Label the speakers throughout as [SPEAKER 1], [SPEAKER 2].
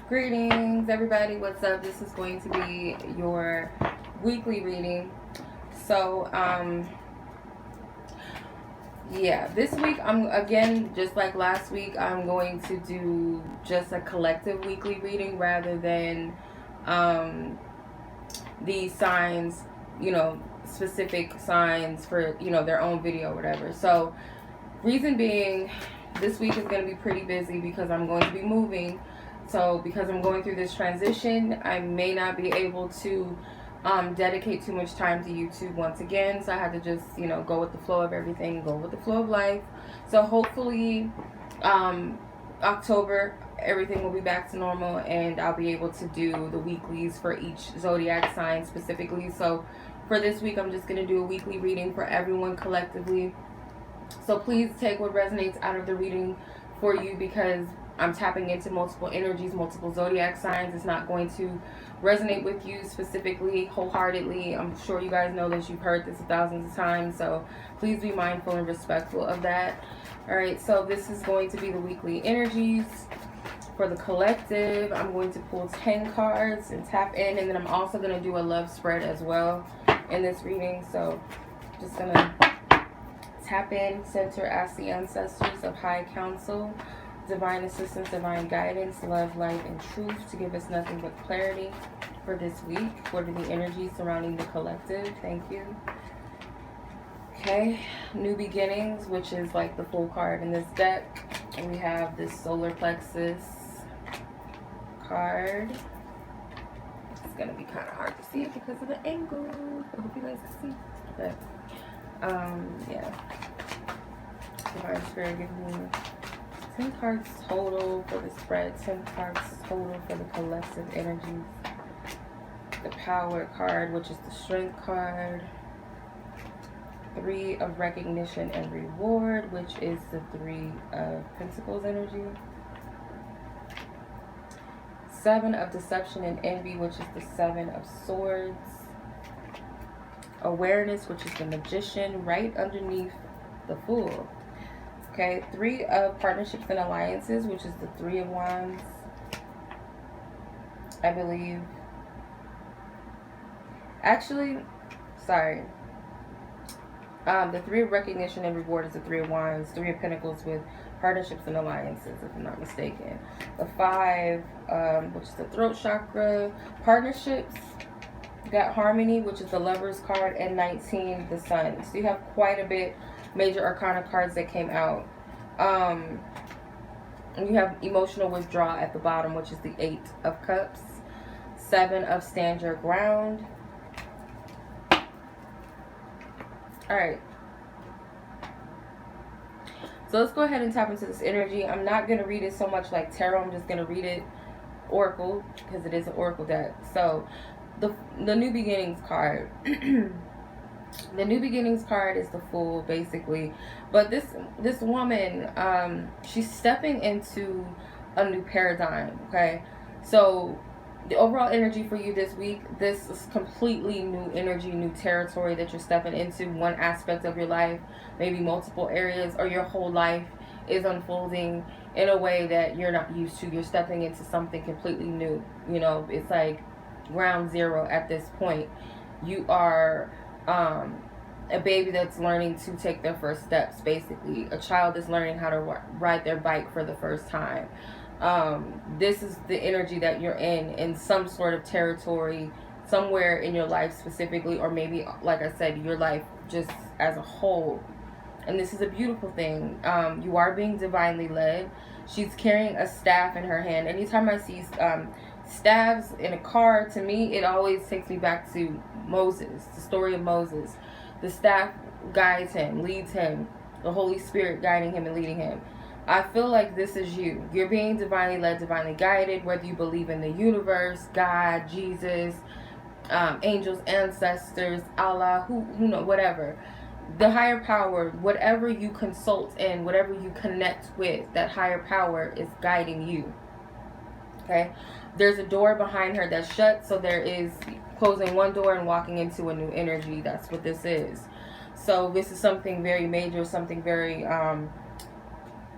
[SPEAKER 1] Greetings, everybody. What's up? This is going to be your weekly reading. So, yeah, this week I'm again, just like last week, I'm going to do just a collective weekly reading rather than the signs, specific signs for, their own video or whatever. So, reason being, this week is going to be pretty busy because I'm going to be moving. So because I'm going through this transition, I may not be able to dedicate too much time to YouTube once again. So I had to just, go with the flow of everything, go with the flow of life. So hopefully October, everything will be back to normal and I'll be able to do the weeklies for each zodiac sign specifically. So for this week, I'm just going to do a weekly reading for everyone collectively. So please take what resonates out of the reading for you, because I'm tapping into multiple energies, multiple zodiac signs. It's not going to resonate with you specifically, wholeheartedly. I'm sure you guys know this. You've heard this thousands of times. So please be mindful and respectful of that. All right. So this is going to be the weekly energies for the collective. I'm going to pull 10 cards and tap in. And then I'm also going to do a love spread as well in this reading. So just going to tap in, center, ask the ancestors of high council, divine assistance, divine guidance, love, light, and truth to give us nothing but clarity for this week. What are the energies surrounding the collective? Thank you. Okay, new beginnings, which is like the full card in this deck. And we have this solar plexus card. It's gonna be kind of hard to see it because of the angle. I hope you guys can see. But yeah. Divine Spirit, give me 10 cards total for the spread, 10 cards total for the collective energies. The Power card, which is the Strength card. 3 of Recognition and Reward, which is the 3 of Pentacles energy. 7 of Deception and Envy, which is the 7 of Swords. Awareness, which is the Magician, right underneath the Fool. Okay, 3 of Partnerships and Alliances, which is the 3 of Wands, I believe. Actually, sorry. The 3 of Recognition and Reward is the 3 of Wands. 3 of Pentacles with Partnerships and Alliances, if I'm not mistaken. The 5, which is the Throat Chakra. Partnerships, got Harmony, which is the Lover's card, and 19, the Sun. So you have quite a bit major arcana cards that came out. And you have Emotional Withdrawal at the bottom, which is the 8 of Cups. 7 of Stand Your Ground. Alright. So let's go ahead and tap into this energy. I'm not going to read it so much like tarot. I'm just going to read it oracle, because it is an oracle deck. So the New Beginnings card. The New Beginnings card is the Fool, basically. But this woman, she's stepping into a new paradigm, okay? So the overall energy for you this week, this is completely new energy, new territory that you're stepping into. One aspect of your life, maybe multiple areas, or your whole life is unfolding in a way that you're not used to. You're stepping into something completely new. It's like ground zero at this point. You are a baby that's learning to take their first steps, basically. A child is learning how to ride their bike for the first time. This is the energy that you're in some sort of territory, somewhere in your life specifically, or maybe, like I said, your life just as a whole. And this is a beautiful thing. You are being divinely led. She's carrying a staff in her hand. Anytime I see staves in a car, to me, it always takes me back to Moses, the story of Moses. The staff guides him, leads him, the Holy Spirit guiding him and leading him. I feel like this is you. You're being divinely led, divinely guided, whether you believe in the universe, God, Jesus, angels, ancestors, Allah, who knows, whatever. The higher power, whatever you consult and whatever you connect with, that higher power is guiding you. Okay? There's a door behind her that's shut, so there is closing one door and walking into a new energy. That's what this is. So this is something very major, something very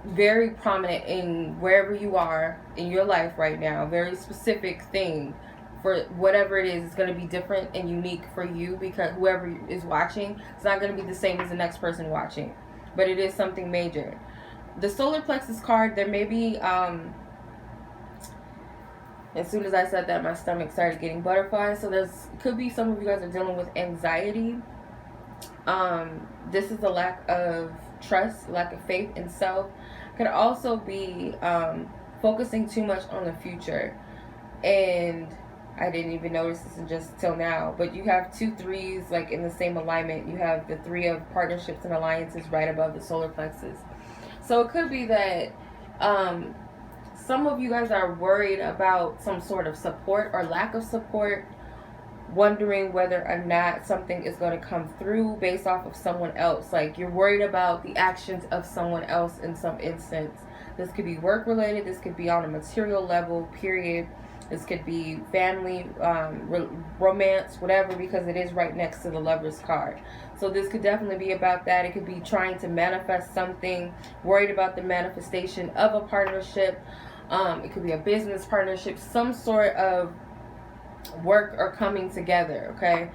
[SPEAKER 1] very prominent in wherever you are in your life right now. Very specific thing for whatever it is. It's going to be different and unique for you, because whoever is watching, it's not going to be the same as the next person watching, but it is something major. The solar plexus card, there may be as soon as I said that, my stomach started getting butterflies. So could be some of you guys are dealing with anxiety. This is a lack of trust, lack of faith in self. Could also be focusing too much on the future. And I didn't even notice this just till now, but you have 2 3s like in the same alignment. You have the 3 of partnerships and alliances right above the solar plexus. So it could be that some of you guys are worried about some sort of support or lack of support, wondering whether or not something is going to come through based off of someone else. Like, you're worried about the actions of someone else in some instance. This could be work related. This could be on a material level, period. This could be family, romance, whatever, because it is right next to the Lover's card. So this could definitely be about that. It could be trying to manifest something, worried about the manifestation of a partnership. It could be a business partnership, some sort of work or coming together, okay?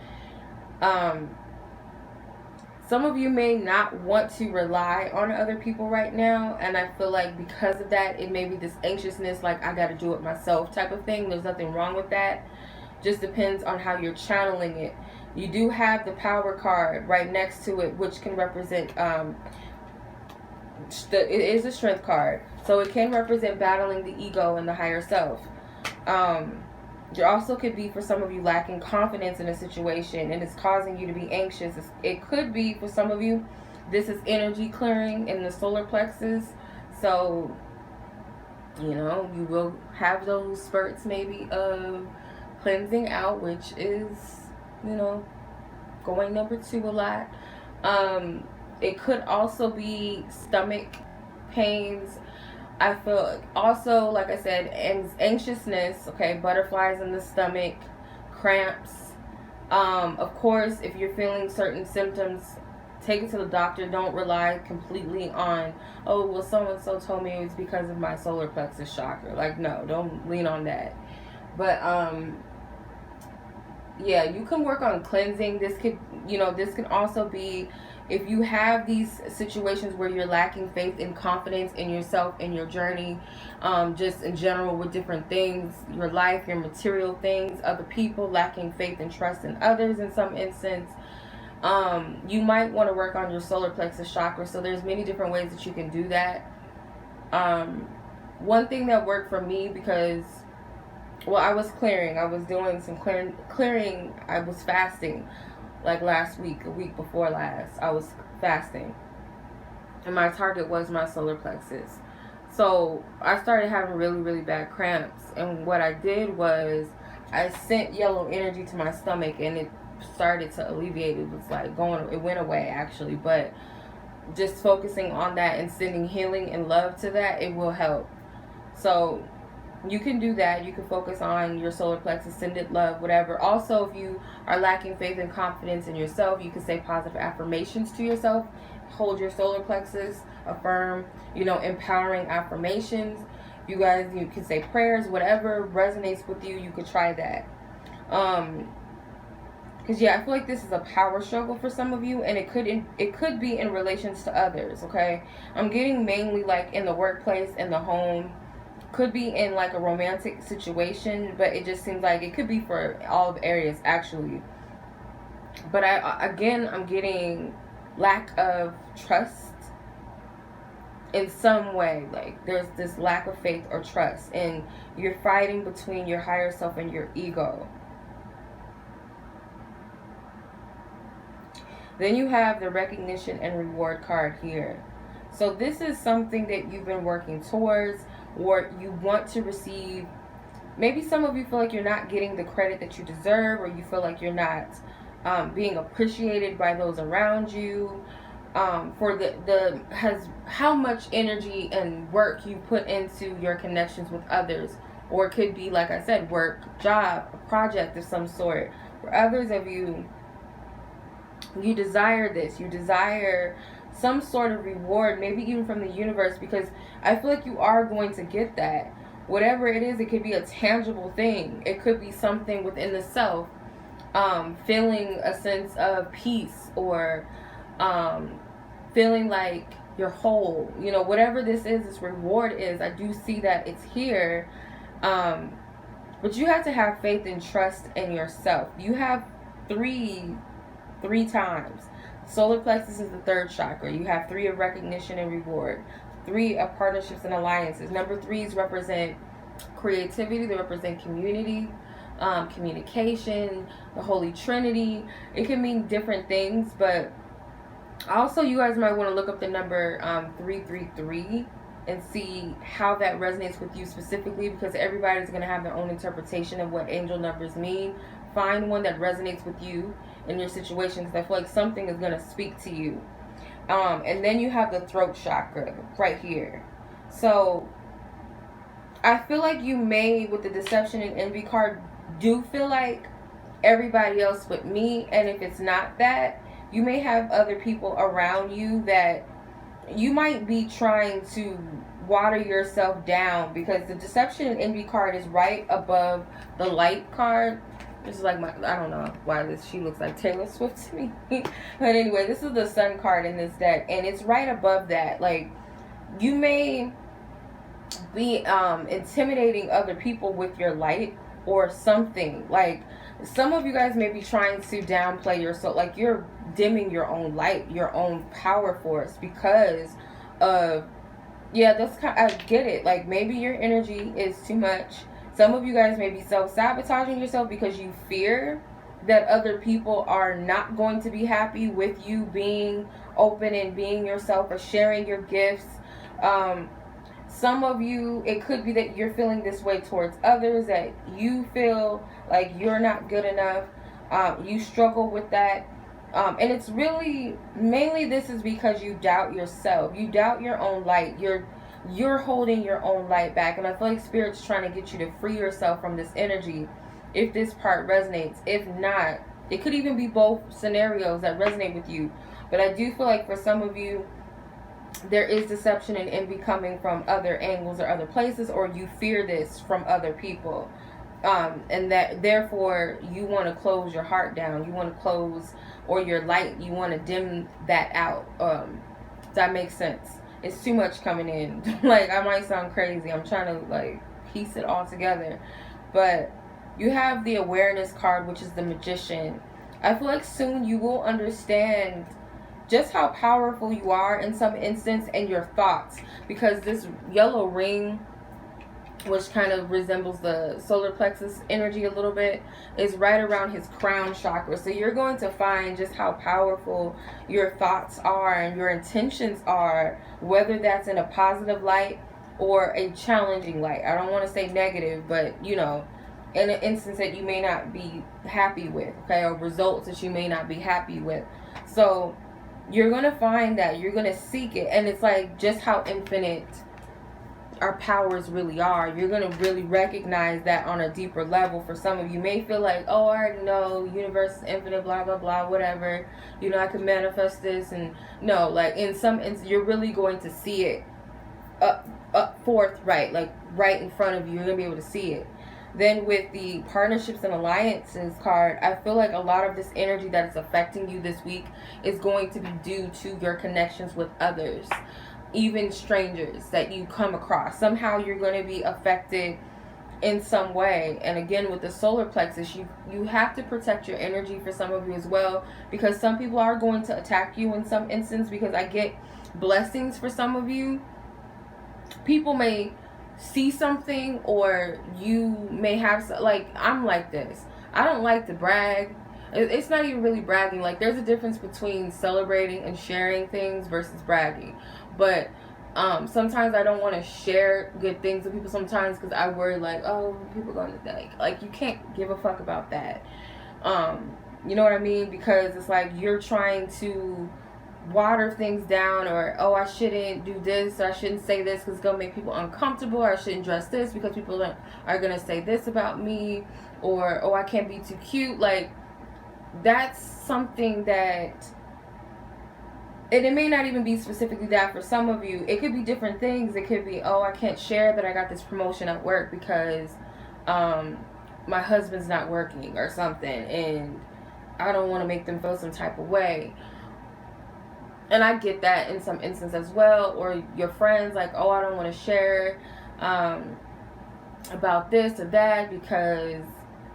[SPEAKER 1] Some of you may not want to rely on other people right now, and I feel like because of that, it may be this anxiousness, like, I got to do it myself type of thing. There's nothing wrong with that. Just depends on how you're channeling it. You do have the Power card right next to it, which can represent, it is a Strength card. So it can represent battling the ego and the higher self. There also could be, for some of you, lacking confidence in a situation, and it's causing you to be anxious. It could be, for some of you, this is energy clearing in the solar plexus. So, you know, you will have those spurts maybe of cleansing out, which is, you know, going number 2 a lot. It could also be stomach pains. I feel also, like I said, anxiousness, okay, butterflies in the stomach, cramps. Of course, if you're feeling certain symptoms, take it to the doctor. Don't rely completely on, oh, well, so-and-so told me it was because of my solar plexus chakra. Like, no, don't lean on that. But, yeah, you can work on cleansing. This could, you know, this can also be, if you have these situations where you're lacking faith and confidence in yourself and your journey, just in general with different things, your life, your material things, other people, lacking faith and trust in others in some instance, you might want to work on your solar plexus chakra. So there's many different ways that you can do that. One thing that worked for me, because, well, I was clearing. I was doing some clearing. I was fasting. Like last week, a week before last, I was fasting. And my target was my solar plexus. So I started having really, really bad cramps. And what I did was I sent yellow energy to my stomach, and it started to alleviate. It was like it went away actually. But just focusing on that and sending healing and love to that, it will help. So you can do that. You can focus on your solar plexus, send it love, whatever. Also, if you are lacking faith and confidence in yourself, you can say positive affirmations to yourself. Hold your solar plexus, affirm, you know, empowering affirmations. You can say prayers, whatever resonates with you, you could try that. Because, yeah, I feel like this is a power struggle for some of you, and it could be in relations to others, okay? I'm getting mainly like in the workplace, in the home. Could be in like a romantic situation, but it just seems like it could be for all the areas actually. But I'm getting lack of trust in some way. Like, there's this lack of faith or trust, and you're fighting between your higher self and your ego. Then you have the recognition and reward card here. So this is something that you've been working towards, or you want to receive. Maybe some of you feel like you're not getting the credit that you deserve, or you feel like you're not being appreciated by those around you for how much energy and work you put into your connections with others. Or it could be, like I said, work, job, a project of some sort. For others of you, you desire this. You desire some sort of reward, maybe even from the universe, because I feel like you are going to get that. Whatever it is, it could be a tangible thing. It could be something within the self, feeling a sense of peace, or feeling like you're whole. You know, whatever this is, this reward is, I do see that it's here. But you have to have faith and trust in yourself. You have three times. Solar plexus is the third chakra. You have 3 of recognition and reward, 3 of partnerships and alliances. Number 3s represent creativity. They represent community, communication, the Holy Trinity. It can mean different things, but also you guys might want to look up the number 333 and see how that resonates with you specifically, because everybody's going to have their own interpretation of what angel numbers mean. Find one that resonates with you in your situation, because I feel like something is going to speak to you. And then you have the throat chakra right here. So I feel like you may, with the deception and envy card, do feel like everybody else but me. And if it's not that, you may have other people around you that you might be trying to water yourself down, because the deception and envy card is right above the light card. This is like my, I don't know why she looks like Taylor Swift to me. But anyway, this is the sun card in this deck, and it's right above that. Like, you may be intimidating other people with your light or something. Like, some of you guys may be trying to downplay yourself, like you're dimming your own light, your own power force, because of, yeah, that's kind of, I get it. Like, maybe your energy is too much. Some of you guys may be self-sabotaging yourself because you fear that other people are not going to be happy with you being open and being yourself or sharing your gifts. Some of you, it could be that you're feeling this way towards others, that you feel like you're not good enough. You struggle with that. And it's really, mainly this is because you doubt yourself. You doubt your own light. You're holding your own light back. And I feel like Spirit's trying to get you to free yourself from this energy, if this part resonates. If not, it could even be both scenarios that resonate with you. But I do feel like for some of you, there is deception and envy coming from other angles or other places, or you fear this from other people. And that therefore you want to close your heart down. You want to close, or your light, you want to dim that out. Does that make sense? It's too much coming in. Like, I might sound crazy. I'm trying to like piece it all together. But you have the awareness card, which is the magician. I feel like soon you will understand just how powerful you are in some instance, and your thoughts, because this yellow ring, which kind of resembles the solar plexus energy a little bit, is right around his crown chakra. So you're going to find just how powerful your thoughts are and your intentions are, whether that's in a positive light or a challenging light. I don't want to say negative, but you know, in an instance that you may not be happy with, okay, or results that you may not be happy with. So you're going to find that, you're going to seek it, and it's like just how infinite our powers really are. You're going to really recognize that on a deeper level. For some of you may feel like, oh, I already know, universe is infinite, blah blah blah, whatever, you know, I can manifest this. And no, like in some instances, you're really going to see it up forth, right, like right in front of you. You're going to be able to see it. Then with the partnerships and alliances card, I feel like a lot of this energy that is affecting you this week is going to be due to your connections with others, even strangers that you come across. Somehow you're going to be affected in some way. And again, with the solar plexus, you have to protect your energy for some of you as well, because some people are going to attack you in some instance, because I get blessings for some of you. People may see something, or you may have, like, I'm like this. I don't like to brag. It's not even really bragging. Like, there's a difference between celebrating and sharing things versus bragging. But sometimes I don't want to share good things with people sometimes, because I worry like, oh, people going to think, like, you can't give a fuck about that. You know what I mean? Because it's like you're trying to water things down, or oh, I shouldn't do this, or I shouldn't say this because it's gonna make people uncomfortable, or I shouldn't dress this because people are gonna say this about me, or oh, I can't be too cute. Like, that's something that And it may not even be specifically that for some of you. It could be different things. It could be, oh, I can't share that I got this promotion at work because um, my husband's not working or something. And I don't want to make them feel some type of way. And I get that in some instances as well. Or your friends, like, oh, I don't want to share about this or that because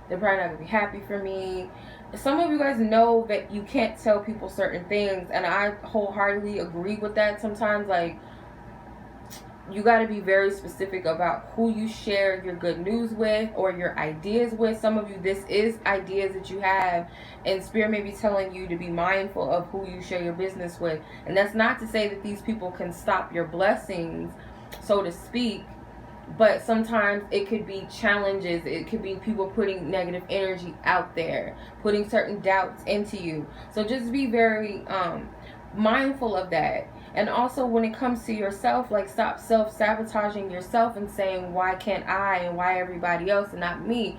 [SPEAKER 1] they're probably not going to be happy for me. Some of you guys know that you can't tell people certain things, and I wholeheartedly agree with that sometimes. Like, you got to be very specific about who you share your good news with or your ideas with. Some of you, this is ideas that you have, and Spirit may be telling you to be mindful of who you share your business with. And that's not to say that these people can stop your blessings, so to speak, but sometimes it could be challenges. It could be people putting negative energy out there, putting certain doubts into you. So just be very mindful of that. And also when it comes to yourself, like, stop self-sabotaging yourself and saying, why can't I and why everybody else and not me?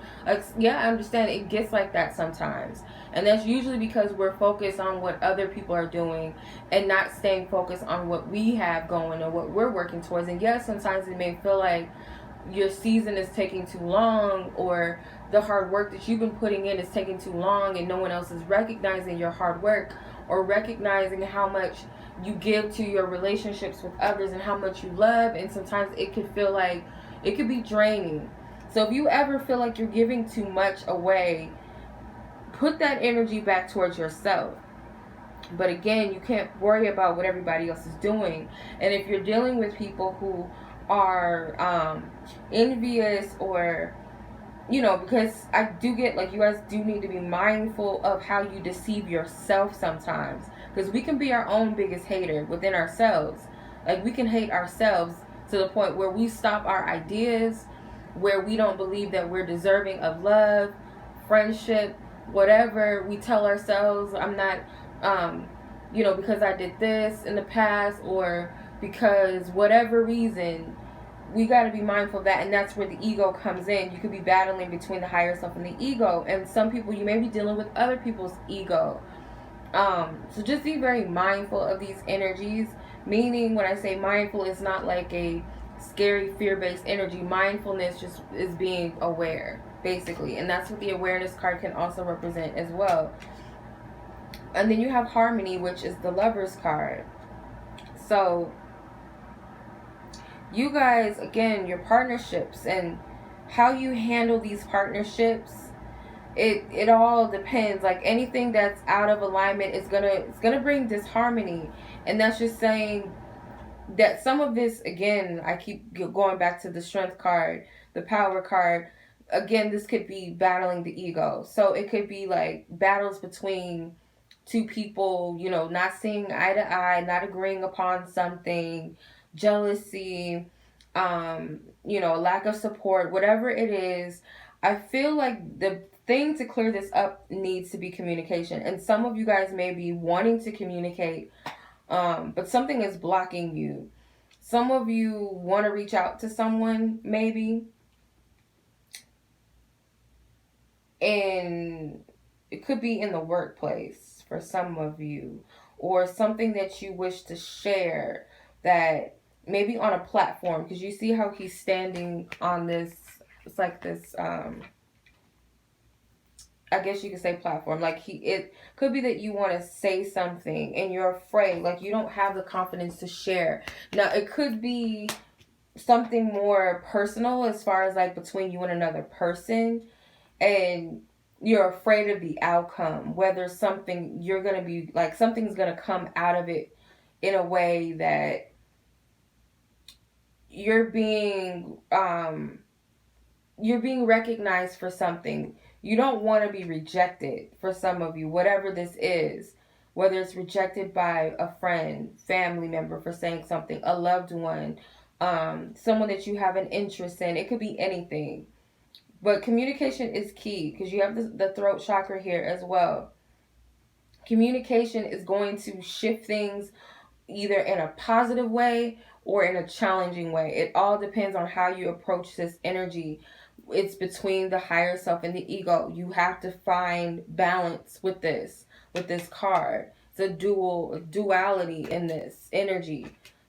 [SPEAKER 1] Yeah, I understand it gets like that sometimes. And that's usually because we're focused on what other people are doing and not staying focused on what we have going and what we're working towards. And yes, sometimes it may feel like your season is taking too long, or the hard work that you've been putting in is taking too long, and no one else is recognizing your hard work or recognizing how much you give to your relationships with others and how much you love. And sometimes it could feel like it could be draining. So if you ever feel like you're giving too much away, put that energy back towards yourself. But again, you can't worry about what everybody else is doing. And if you're dealing with people who are envious, or because I do get, like, you guys do need to be mindful of how you deceive yourself sometimes, because we can be our own biggest hater within ourselves. Like, we can hate ourselves to the point where we stop our ideas, where we don't believe that we're deserving of love, friendship, whatever. We tell ourselves, I'm not because I did this in the past, or because whatever reason. We got to be mindful of that, and that's where the ego comes in. You could be battling between the higher self and the ego, and some people, you may be dealing with other people's ego. So just be very mindful of these energies. Meaning, when I say mindful, it's not like a scary, fear-based energy. Mindfulness just is being aware, basically, and that's what the awareness card can also represent as well. And then you have harmony, which is the Lover's card. So you guys, again, your partnerships and how you handle these partnerships, it all depends. Like, anything that's out of alignment is gonna bring disharmony. And that's just saying that some of this, again, I keep going back to the Strength card, the Power card. Again, this could be battling the ego. So it could be like battles between two people, not seeing eye to eye, not agreeing upon something, jealousy, lack of support, whatever it is. I feel like the thing to clear this up needs to be communication. And some of you guys may be wanting to communicate, but something is blocking you. Some of you want to reach out to someone, maybe, and it could be in the workplace for some of you, or something that you wish to share, that maybe on a platform, because you see how he's standing on this, it's like this, I guess you could say platform. Like, it could be that you want to say something and you're afraid, like you don't have the confidence to share. Now, it could be something more personal, as far as like between you and another person, and you're afraid of the outcome, whether something you're going to be like, something's going to come out of it in a way that you're being recognized for something. You don't want to be rejected, for some of you, whatever this is, whether it's rejected by a friend, family member for saying something, a loved one, someone that you have an interest in. It could be anything. But communication is key, because you have the throat chakra here as well. Communication is going to shift things either in a positive way or in a challenging way. It all depends on how you approach this energy. It's between the higher self and the ego. You have to find balance with this card. It's a duality in this energy.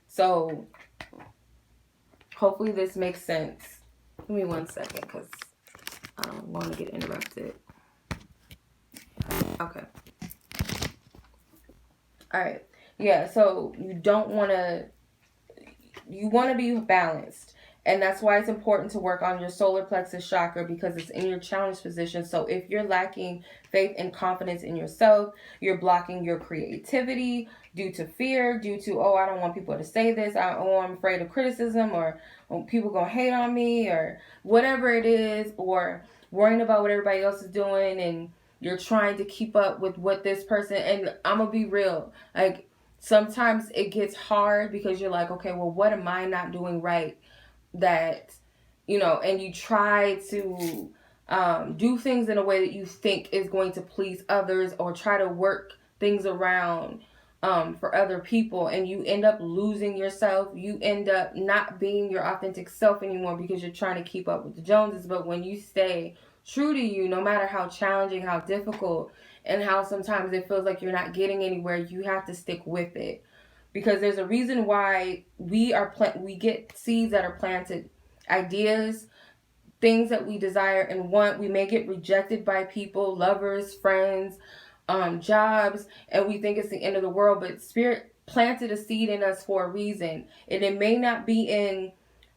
[SPEAKER 1] So hopefully this makes sense. Give me 1 second because I don't want to get interrupted. Okay. All right. Yeah, so you want to be balanced. And that's why it's important to work on your solar plexus chakra, because it's in your challenge position. So if you're lacking faith and confidence in yourself, you're blocking your creativity due to fear, due to, oh, I don't want people to say this. I'm afraid of criticism, or people going to hate on me, or whatever it is, or worrying about what everybody else is doing, and you're trying to keep up with what this person, and I'm going to be real. Like, sometimes it gets hard because you're like, okay, well, what am I not doing right? That, and you try to do things in a way that you think is going to please others, or try to work things around for other people, and you end up losing yourself. You end up not being your authentic self anymore because you're trying to keep up with the Joneses. But when you stay true to you, no matter how challenging, how difficult, and how sometimes it feels like you're not getting anywhere, you have to stick with it. Because there's a reason why we get seeds that are planted, ideas, things that we desire and want. We may get rejected by people, lovers, friends, jobs, and we think it's the end of the world. But Spirit planted a seed in us for a reason, and it may not be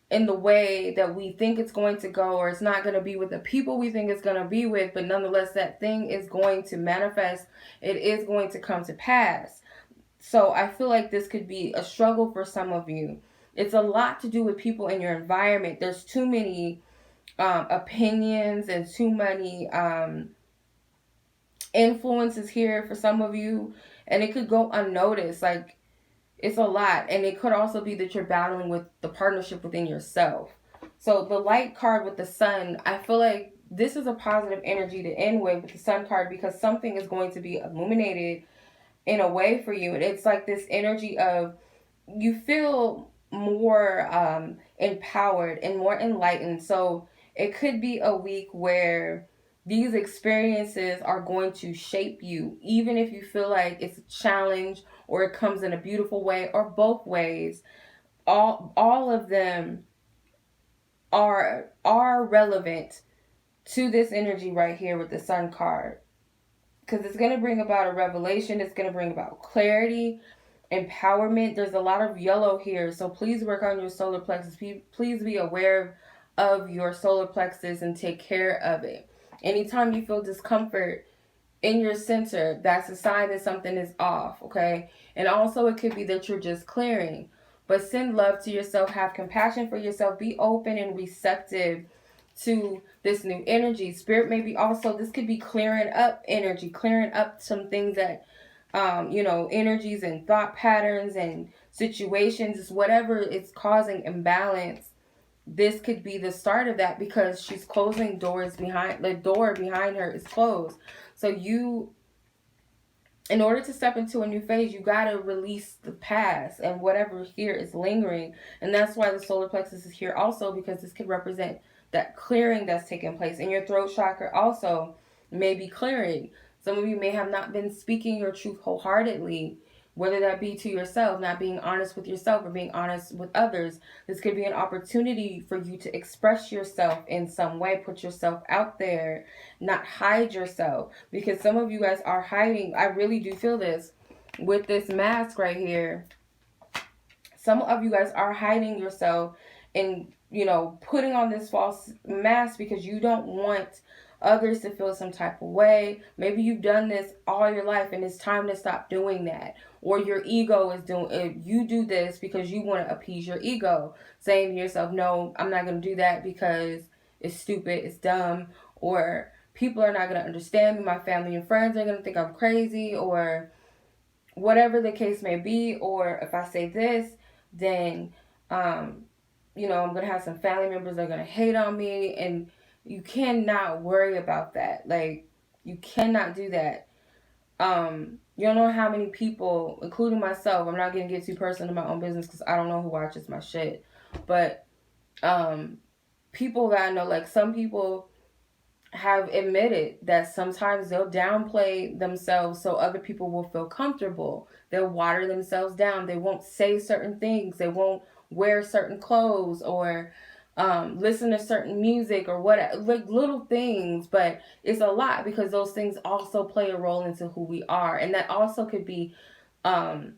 [SPEAKER 1] in the way that we think it's going to go, or it's not going to be with the people we think it's going to be with, but nonetheless, that thing is going to manifest. It is going to come to pass. So I feel like this could be a struggle for some of you. It's a lot to do with people in your environment. There's too many opinions and too many influences here for some of you, and it could go unnoticed. Like, it's a lot, and it could also be that you're battling with the partnership within yourself. So the light card with the sun, I feel like this is a positive energy to end with the sun card, because something is going to be illuminated in a way for you. And it's like this energy of, you feel more empowered and more enlightened. So it could be a week where these experiences are going to shape you, even if you feel like it's a challenge or it comes in a beautiful way, or both ways. All of them are relevant to this energy right here with the sun card, because it's going to bring about a revelation. It's going to bring about clarity, empowerment. There's a lot of yellow here, so please work on your solar plexus. Please be aware of your solar plexus and take care of it. Anytime you feel discomfort in your center, that's a sign that something is off, okay? And also, it could be that you're just clearing. But send love to yourself, have compassion for yourself, be open and receptive to this new energy. Spirit may be also, this could be clearing up energy, clearing up some things that, energies and thought patterns and situations, whatever it's causing imbalance. This could be the start of that, because she's closing doors behind, the door behind her is closed. So you, in order to step into a new phase, you got to release the past and whatever here is lingering. And that's why the solar plexus is here also, because this could represent that clearing that's taking place. And your throat chakra also may be clearing. Some of you may have not been speaking your truth wholeheartedly, whether that be to yourself, not being honest with yourself or being honest with others. This could be an opportunity for you to express yourself in some way, put yourself out there, not hide yourself. Because some of you guys are hiding. I really do feel this with this mask right here. Some of you guys are hiding yourself and, putting on this false mask because you don't want others to feel some type of way. Maybe you've done this all your life and it's time to stop doing that. Or your ego is doing, you do this because you want to appease your ego, saying to yourself, no, I'm not going to do that because it's stupid, it's dumb, or people are not going to understand me, my family and friends are going to think I'm crazy, or whatever the case may be. Or if I say this, then I'm going to have some family members that are going to hate on me. And you cannot worry about that. Like, you cannot do that. You don't know how many people, including myself, I'm not going to get too personal in my own business because I don't know who watches my shit. But people that I know, like some people, have admitted that sometimes they'll downplay themselves so other people will feel comfortable. They'll water themselves down. They won't say certain things. They won't wear certain clothes or listen to certain music or what, like little things. But it's a lot because those things also play a role into who we are, and that also could be um,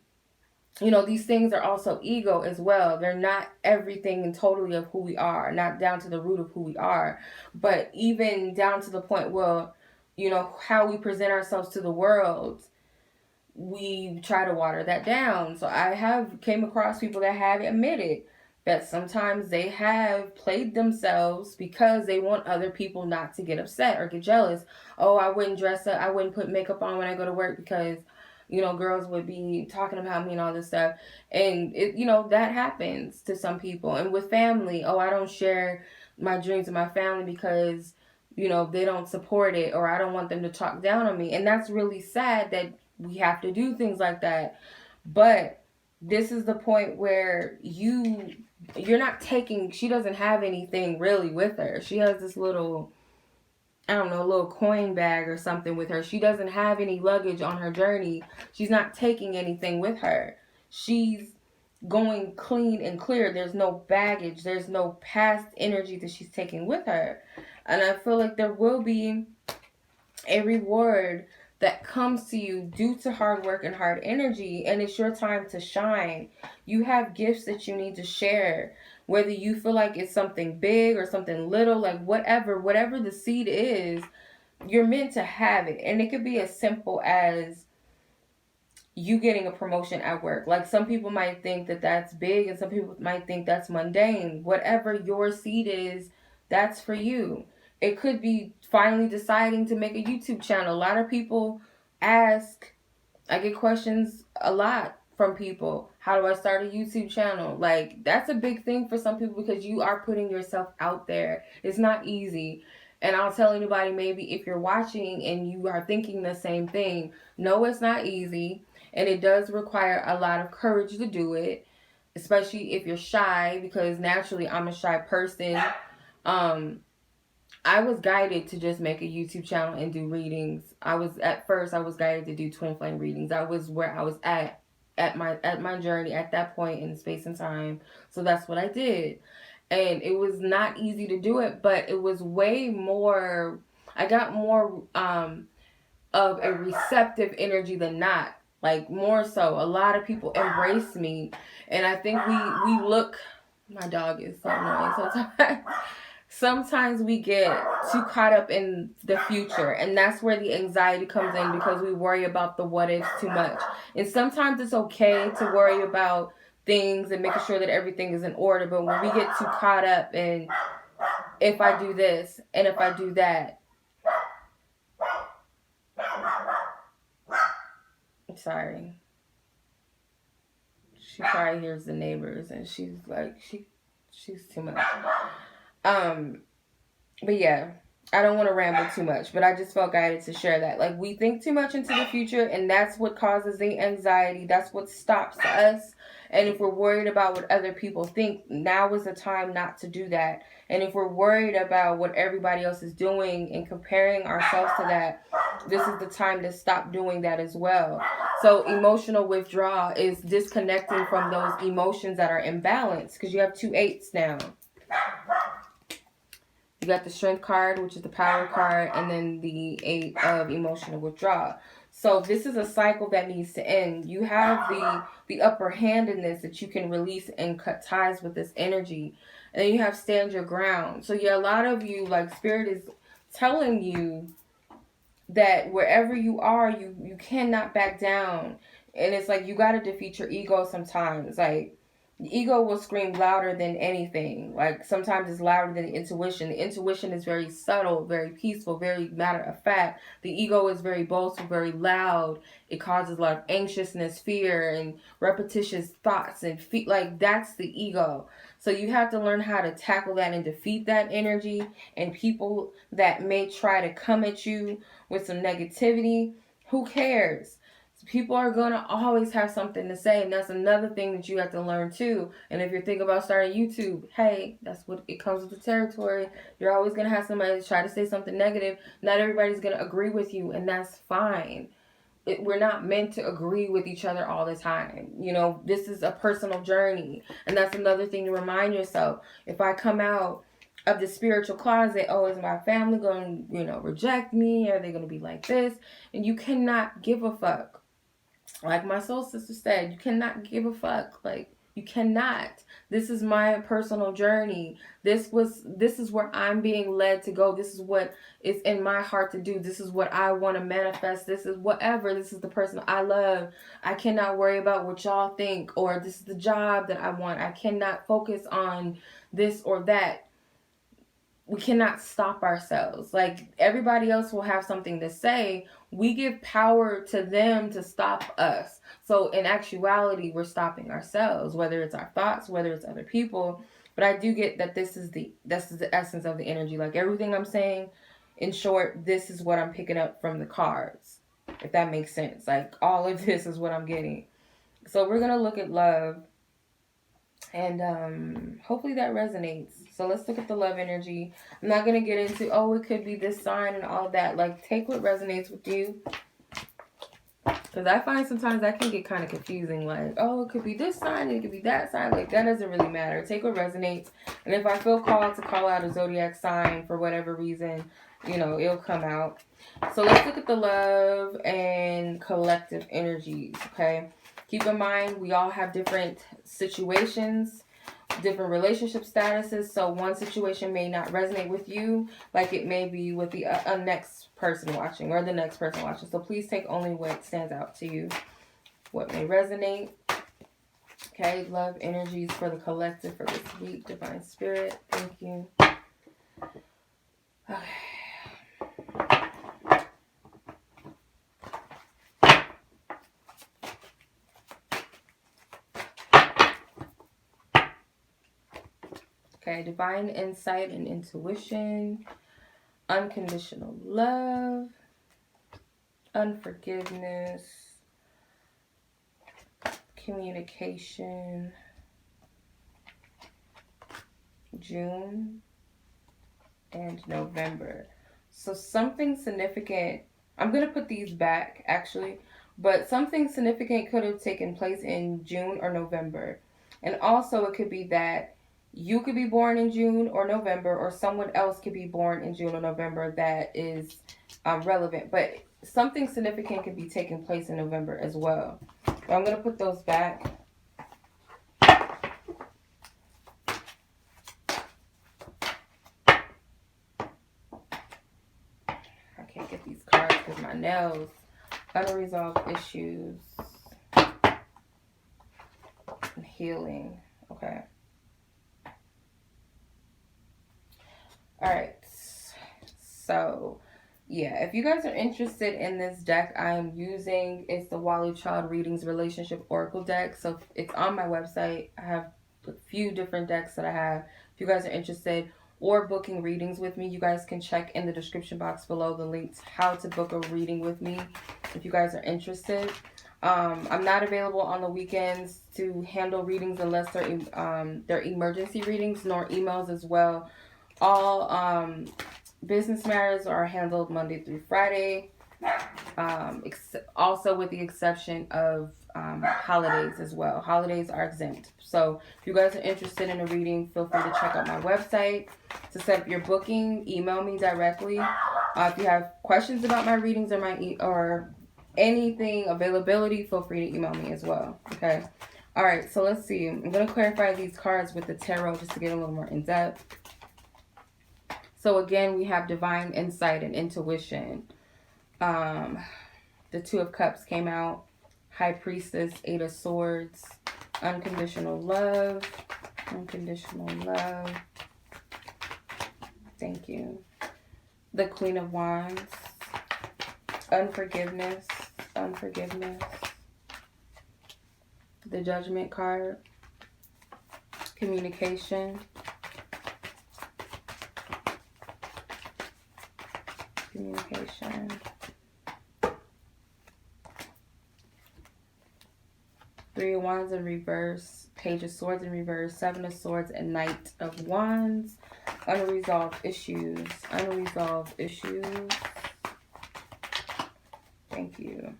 [SPEAKER 1] these things are also ego as well. They're not everything and totally of who we are, not down to the root of who we are, but even down to the point where, how we present ourselves to the world, we try to water that down. So I have came across people that have admitted that sometimes they have played themselves because they want other people not to get upset or get jealous. Oh, I wouldn't dress up, I wouldn't put makeup on when I go to work because girls would be talking about me and all this stuff. And that happens to some people. And with family, oh, I don't share my dreams with my family because they don't support it, or I don't want them to talk down on me. And that's really sad that we have to do things like that. But this is the point where you're not taking, she doesn't have anything really with her. She has this little, I don't know, a little coin bag or something with her. She doesn't have any luggage on her journey. She's not taking anything with her. She's going clean and clear. There's no baggage. There's no past energy that she's taking with her. And I feel like there will be a reward that comes to you due to hard work and hard energy, and it's your time to shine. You have gifts that you need to share, whether you feel like it's something big or something little, like whatever the seed is, you're meant to have it. And it could be as simple as you getting a promotion at work. Like, some people might think that that's big and some people might think that's mundane. Whatever your seed is, that's for you. It could be finally deciding to make a YouTube channel. A lot of people ask, I get questions a lot from people. How do I start a YouTube channel? Like, that's a big thing for some people because you are putting yourself out there. It's not easy. And I'll tell anybody, maybe if you're watching and you are thinking the same thing, no, it's not easy. And it does require a lot of courage to do it, especially if you're shy, because naturally I'm a shy person. I was guided to just make a YouTube channel and do readings. I was guided to do twin flame readings. That was where I was at my journey at that point in space and time. So that's what I did. And it was not easy to do it, but it was way more, I got more of a receptive energy than not. Like, more so, a lot of people embrace me. And I think we look, my dog is so annoying sometimes. Sometimes we get too caught up in the future, and that's where the anxiety comes in because we worry about the what ifs too much. And sometimes it's okay to worry about things and making sure that everything is in order, but when we get too caught up in, if I do this and if I do that, sorry, she probably hears the neighbors and she's like, she's too much. But yeah, I don't want to ramble too much, but I just felt guided to share that. Like, we think too much into the future, and that's what causes the anxiety. That's what stops us. And if we're worried about what other people think, now is the time not to do that. And if we're worried about what everybody else is doing and comparing ourselves to that, this is the time to stop doing that as well. So emotional withdrawal is disconnecting from those emotions that are imbalanced, because you have 2 8s now. You got the Strength card, which is the Power card, and then the 8 of emotional withdrawal. So this is a cycle that needs to end. You have the upper hand in this, that you can release and cut ties with this energy. And then you have stand your ground. So yeah, a lot of you, like, Spirit is telling you that wherever you are, you cannot back down. And it's like, you got to defeat your ego sometimes. Like, the ego will scream louder than anything. Like, sometimes it's louder than the intuition. The intuition is very subtle, very peaceful, very matter of fact. The ego is very boastful, very loud. It causes a lot of anxiousness, fear, and repetitious thoughts and like, that's the ego. So you have to learn how to tackle that and defeat that energy. And people that may try to come at you with some negativity, who cares? People are going to always have something to say, and that's another thing that you have to learn too. And if you're thinking about starting YouTube, hey, that's what it comes with the territory. You're always going to have somebody try to say something negative. Not everybody's going to agree with you, and that's fine. We're not meant to agree with each other all the time. You know, this is a personal journey, and that's another thing to remind yourself. If I come out of the spiritual closet, oh, is my family going to, you know, reject me? Are they going to be like this? And you cannot give a fuck. Like my soul sister said, you cannot give a fuck. Like, you cannot. This is my personal journey. This is where I'm being led to go. This is what is in my heart to do. This is what I want to manifest. This is whatever. This is the person I love. I cannot worry about what y'all think, or this is the job that I want. I cannot focus on this or that. We cannot stop ourselves. Like, everybody else will have something to say. We give power to them to stop us. So in actuality, we're stopping ourselves, whether it's our thoughts, whether it's other people. But I do get that this is the essence of the energy. Like, everything I'm saying, in short, this is what I'm picking up from the cards, if that makes sense. Like, all of this is what I'm getting. So we're going to look at love. And hopefully that resonates. So let's look at the love energy. I'm not going to get into, oh, it could be this sign and all that. Like, take what resonates with you. Because I find sometimes that can get kind of confusing. Like, oh, it could be this sign and it could be that sign. Like, that doesn't really matter. Take what resonates. And if I feel called to call out a zodiac sign for whatever reason, you know, it'll come out. So let's look at the love and collective energies, okay? Keep in mind, we all have different situations, different relationship statuses. So one situation may not resonate with you like it may be with the next person watching or the next person watching. So please take only what stands out to you, what may resonate. Okay, love energies for the collective for this week. Divine Spirit, thank you. Okay. Okay, divine insight and intuition, unconditional love, unforgiveness, communication, June, and November. So something significant, I'm going to put these back actually, but something significant could have taken place in June or November. And also it could be that you could be born in June or November, or someone else could be born in June or November that is relevant. But something significant could be taking place in November as well. So I'm going to put those back. I can't get these cards with my nails. Unresolved issues. And healing. Okay. Alright, so yeah, if you guys are interested in this deck I am using, it's the Walu Child Readings Relationship Oracle deck. So it's on my website. I have a few different decks that I have. If you guys are interested or booking readings with me, you guys can check in the description box below the links how to book a reading with me if you guys are interested. I'm not available on the weekends to handle readings unless they're emergency readings, nor emails as well. All business matters are handled Monday through Friday, also with the exception of holidays as well. Holidays are exempt. So if you guys are interested in a reading, feel free to check out my website to set up your booking. Email me directly. If you have questions about my readings or anything, availability, feel free to email me as well. Okay. All right. So let's see. I'm going to clarify these cards with the tarot just to get a little more in depth. So again, we have divine insight and intuition. The Two of Cups came out. High Priestess, Eight of Swords, unconditional love. Unconditional love. Thank you. The Queen of Wands. Unforgiveness. Unforgiveness. The Judgment card. Communication. Communication. Three of Wands in reverse, Page of Swords in reverse, Seven of Swords, and Knight of Wands. Unresolved issues. Unresolved issues. Thank you.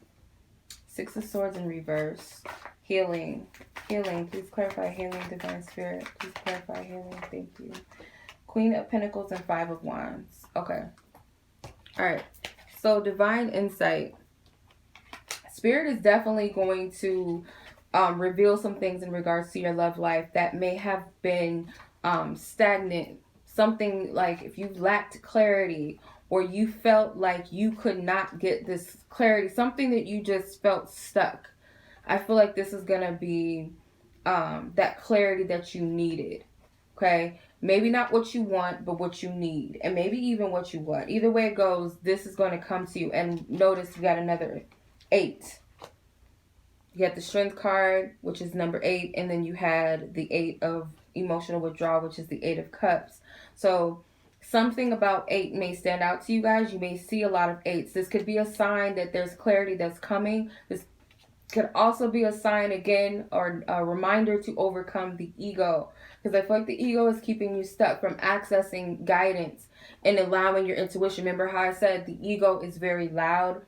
[SPEAKER 1] Six of Swords in reverse. Healing. Healing. Please clarify healing, Divine Spirit. Please clarify healing. Thank you. Queen of Pentacles and Five of Wands. Okay. Alright. So, Divine Insight. Spirit is definitely going to reveal some things in regards to your love life that may have been stagnant. Something like if you lacked clarity, or you felt like you could not get this clarity, something that you just felt stuck. I feel like this is going to be that clarity that you needed. Okay? Maybe not what you want, but what you need. And maybe even what you want. Either way it goes, this is going to come to you. And notice you got another 8. You got the Strength card, which is number 8. And then you had the 8 of emotional withdrawal, which is the 8 of Cups. So something about 8 may stand out to you guys. You may see a lot of 8s. This could be a sign that there's clarity that's coming. This could also be a sign again, or a reminder to overcome the ego. Because I feel like the ego is keeping you stuck from accessing guidance and allowing your intuition. Remember how I said the ego is very loud,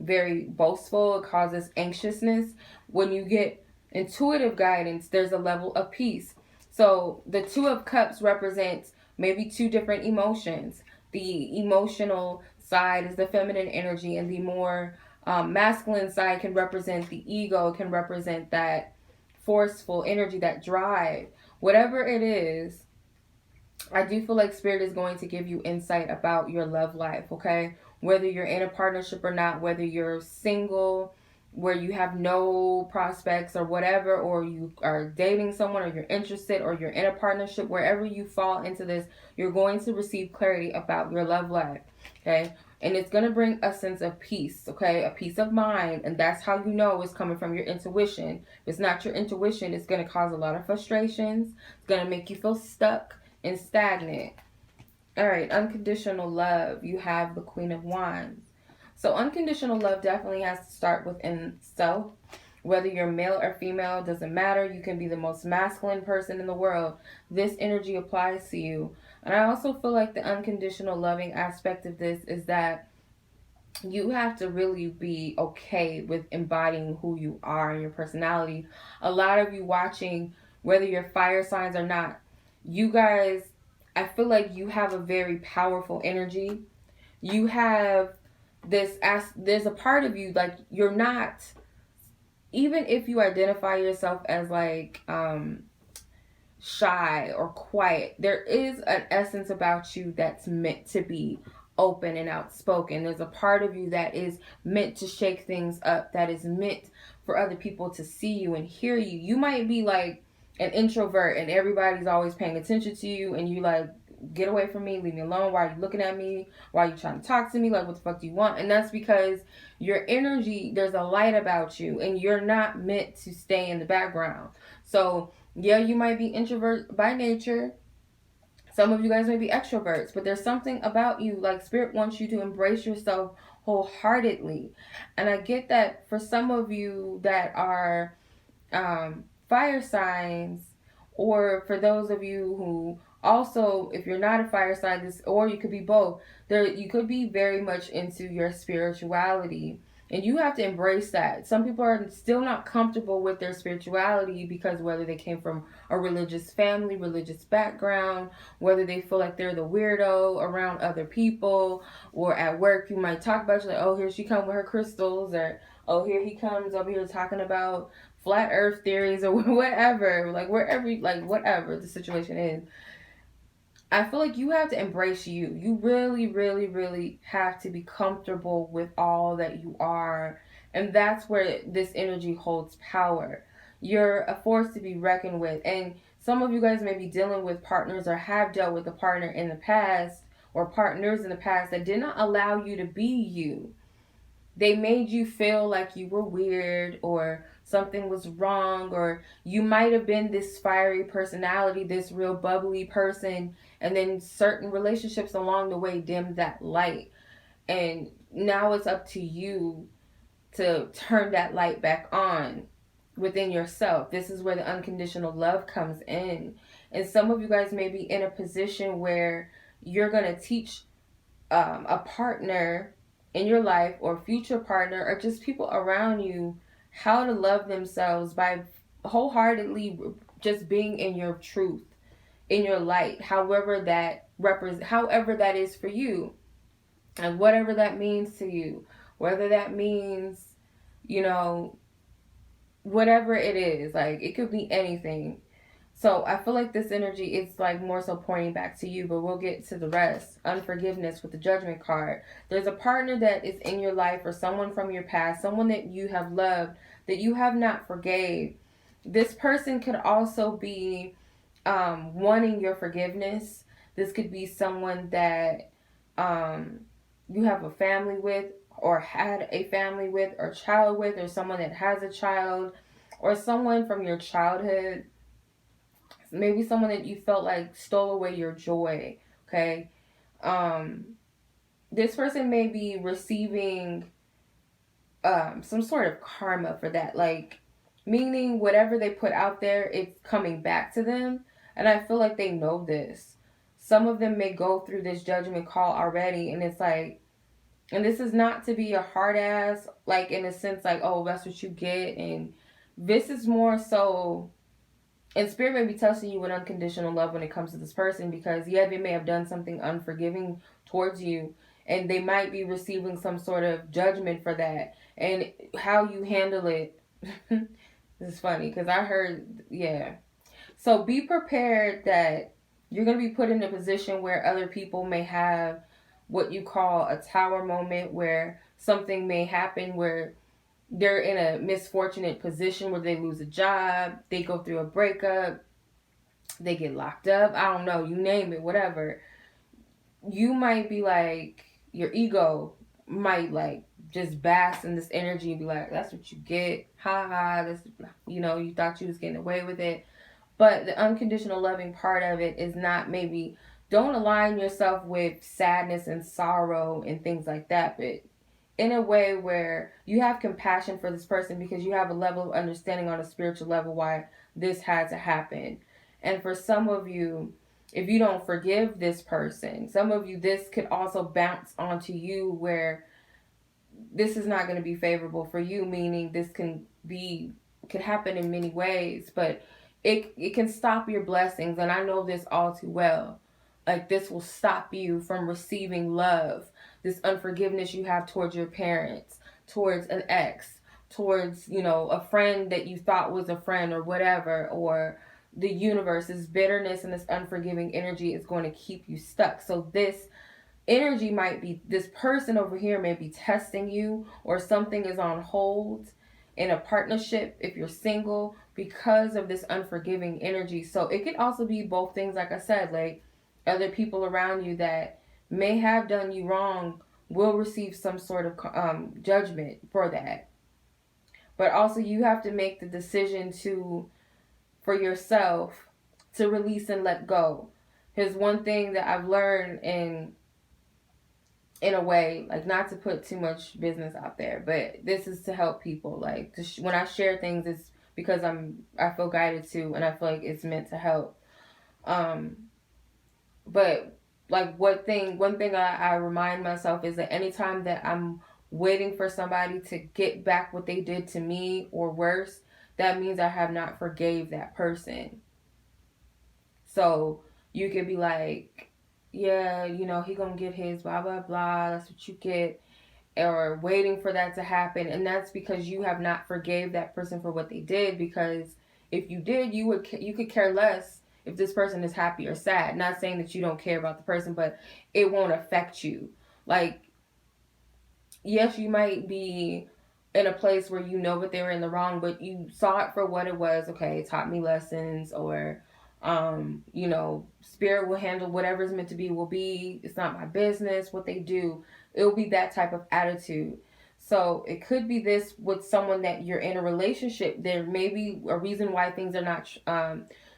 [SPEAKER 1] very boastful. It causes anxiousness. When you get intuitive guidance, there's a level of peace. So the Two of Cups represents maybe 2 different emotions. The emotional side is the feminine energy, and the more masculine side can represent the ego, can represent that forceful energy, that drive. Whatever it is, I do feel like Spirit is going to give you insight about your love life, okay? Whether you're in a partnership or not, whether you're single, where you have no prospects or whatever, or you are dating someone, or you're interested, or you're in a partnership, wherever you fall into this, you're going to receive clarity about your love life, okay? And it's going to bring a sense of peace, okay? A peace of mind. And that's how you know it's coming from your intuition. If it's not your intuition, it's going to cause a lot of frustrations. It's going to make you feel stuck and stagnant. All right, unconditional love. You have the Queen of Wands. So unconditional love definitely has to start within self. Whether you're male or female, doesn't matter. You can be the most masculine person in the world. This energy applies to you. And I also feel like the unconditional loving aspect of this is that you have to really be okay with embodying who you are and your personality. A lot of you watching, whether you're fire signs or not, you guys, I feel like you have a very powerful energy. You have there's a part of you, like, you're not, even if you identify yourself as like shy or quiet, there is an essence about you that's meant to be open and outspoken. There's a part of you that is meant to shake things up, that is meant for other people to see you and hear you. You might be like an introvert and everybody's always paying attention to you, and you like, get away from me, leave me alone, why are you looking at me, why are you trying to talk to me, like what the fuck do you want? And that's because your energy, there's a light about you, and you're not meant to stay in the background. So yeah, you might be introvert by nature. Some of you guys may be extroverts, but there's something about you, like Spirit wants you to embrace yourself wholeheartedly. And I get that for some of you that are fire signs, or for those of you who also, if you're not a fire sign, this, or you could be both, there you could be very much into your spirituality, and you have to embrace that. Some people are still not comfortable with their spirituality because whether they came from a religious family, religious background, whether they feel like they're the weirdo around other people, or at work you might talk about, like, oh, here she comes with her crystals, or oh, here he comes over here talking about flat earth theories, or whatever, like wherever, like whatever the situation is. I feel like you have to embrace you. You really, really, really have to be comfortable with all that you are. And that's where this energy holds power. You're a force to be reckoned with. And some of you guys may be dealing with partners, or have dealt with a partner in the past, or partners in the past, that did not allow you to be you. They made you feel like you were weird, or something was wrong, or you might have been this fiery personality, this real bubbly person, and then certain relationships along the way dimmed that light. And now it's up to you to turn that light back on. within yourself. This is where the unconditional love comes in. And some of you guys may be in a position where you're going to teach a partner in your life, or future partner, or just people around you, how to love themselves by wholeheartedly just being in your truth, in your light, however that is for you, and whatever that means to you, whether that means, you know, whatever it is, like it could be anything. So I feel like this energy is like more so pointing back to you, but we'll get to the rest. Unforgiveness with the Judgment card. There's a partner that is in your life, or someone from your past, someone that you have loved that you have not forgave. This person could also be wanting your forgiveness. This could be someone that you have a family with, or had a family with, or child with, or someone that has a child, or someone from your childhood. Maybe someone that you felt like stole away your joy. Okay. This person may be receiving some sort of karma for that. Like, meaning whatever they put out there, it's coming back to them. And I feel like they know this. Some of them may go through this judgment call already, and it's like, and this is not to be a hard ass, like in a sense, like, oh, that's what you get. And this is more so, and Spirit may be testing you with unconditional love when it comes to this person, because yeah, they may have done something unforgiving towards you, and they might be receiving some sort of judgment for that. And how you handle it, this is funny, because I heard, yeah. So be prepared that you're going to be put in a position where other people may have what you call a tower moment, where something may happen where they're in a misfortunate position where they lose a job, they go through a breakup, they get locked up, I don't know, you name it, whatever. You might be like, your ego might like just bask in this energy and be like, that's what you get, ha ha, this, you know, you thought you was getting away with it. But the unconditional loving part of it is not, maybe don't align yourself with sadness and sorrow and things like that, but in a way where you have compassion for this person, because you have a level of understanding on a spiritual level why this had to happen. And for some of you, if you don't forgive this person, some of you, this could also bounce onto you, where this is not going to be favorable for you, meaning this could happen in many ways, but it can stop your blessings. And I know this all too well. Like, this will stop you from receiving love, this unforgiveness you have towards your parents, towards an ex, towards, you know, a friend that you thought was a friend or whatever, or the universe. This bitterness and this unforgiving energy is going to keep you stuck. So this energy might be, this person over here may be testing you, or something is on hold in a partnership if you're single, because of this unforgiving energy. So it could also be both things, like I said, like other people around you that may have done you wrong will receive some sort of judgment for that. But also you have to make the decision for yourself to release and let go. Because one thing that I've learned, in a way, like, not to put too much business out there, but this is to help people. Like, when I share things, it's because I feel guided to, and I feel like it's meant to help. But like, one thing I remind myself is that anytime that I'm waiting for somebody to get back what they did to me, or worse, that means I have not forgave that person. So you could be like, yeah, you know, he gonna get his, blah blah blah, that's what you get, or waiting for that to happen. And that's because you have not forgave that person for what they did. Because if you did, you could care less if this person is happy or sad. Not saying that you don't care about the person, but it won't affect you. Like, yes, you might be in a place where you know that they were in the wrong, but you saw it for what it was. Okay, it taught me lessons, or you know, Spirit will handle whatever's meant to be, will be. It's not my business what they do. It'll be that type of attitude. So it could be this with someone that you're in a relationship. There may be a reason why things are not